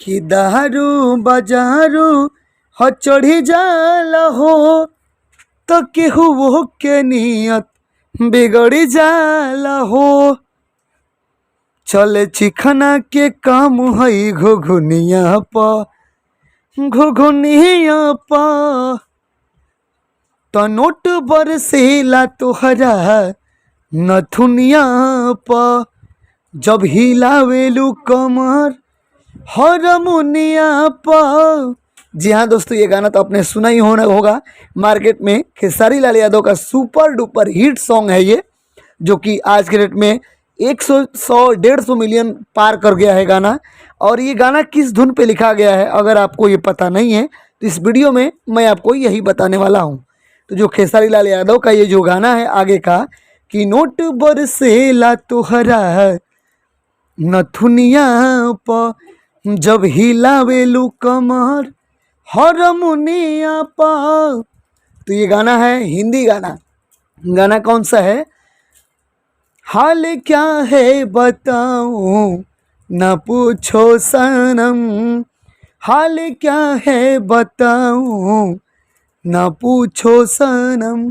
कि दारू बाजारू हो चढ़ी जाला हो तो केहू वो के नियत बिगड़ी जाला हो। चले चिखना के काम है घुघुनिया पा तो नोट बरसेला तोहरा नथुनिया पा जब हिलावेलू कमर हारमोनिया पा। जी हाँ दोस्तों, ये गाना तो आपने सुना ही होगा। मार्केट में खेसारी लाल यादव का सुपर डुपर हिट सॉन्ग है ये, जो कि आज के डेट में 100-150 मिलियन पार कर गया है गाना। और ये गाना किस धुन पे लिखा गया है, अगर आपको ये पता नहीं है तो इस वीडियो में मैं आपको यही बताने वाला हूँ। तो जो खेसारी लाल यादव का ये जो गाना है आगे का, कि नोट बरसेला तोहरा नथुनिया प जब हिलावेलू कमर हारमोनिया पा। तो ये गाना है हिंदी गाना। गाना कौन सा है? हाल क्या है बताऊं न पूछो सनम, हाल क्या है बताऊं न पूछो सनम,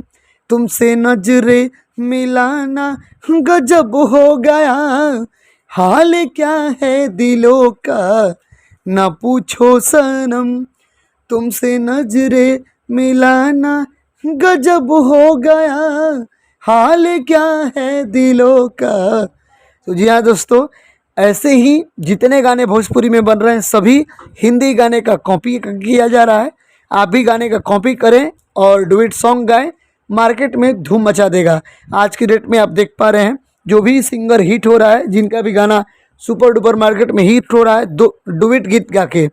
तुमसे नजरे मिलाना गजब हो गया, हाल क्या है दिलों का न पूछो सनम, तुमसे नजरे मिलाना गजब हो गया, हाल क्या है दिलों का। तो जी हाँ दोस्तों, ऐसे ही जितने गाने भोजपुरी में बन रहे हैं सभी हिंदी गाने का कॉपी किया जा रहा है। आप भी गाने का कॉपी करें और डुएट सॉन्ग गाएं, मार्केट में धूम मचा देगा। आज की डेट में आप देख पा रहे हैं जो भी सिंगर हिट हो रहा है, जिनका भी गाना सुपर डुपर मार्केट में हिट हो रहा है, दो डुएट गीत गा के,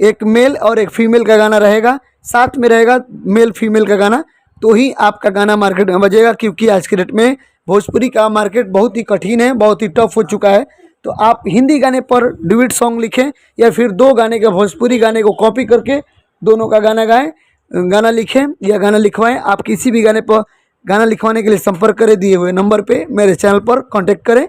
एक मेल और एक फीमेल का गाना रहेगा, साथ में रहेगा मेल फीमेल का गाना, तो ही आपका गाना मार्केट में बजेगा। क्योंकि आज के डेट में भोजपुरी का मार्केट बहुत ही कठिन है, बहुत ही टफ हो चुका है। तो आप हिंदी गाने पर डुएट सॉन्ग लिखें या फिर दो गाने के भोजपुरी गाने को कॉपी करके दोनों का गाना गाएं, गाना लिखें या गाना लिखवाएं। आप किसी भी गाने पर गाना लिखवाने के लिए संपर्क करें दिए हुए नंबर पे, मेरे चैनल पर कांटेक्ट करें।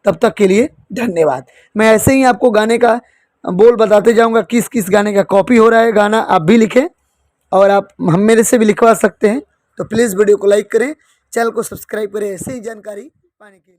तब तक के लिए धन्यवाद। मैं ऐसे ही आपको गाने का बोल बताते जाऊंगा, किस किस गाने का कॉपी हो रहा है गाना। आप भी लिखें और आप हम मेरे से भी लिखवा सकते हैं। तो प्लीज़ वीडियो को लाइक करें, चैनल को सब्सक्राइब करें ऐसे ही जानकारी पाने के लिए।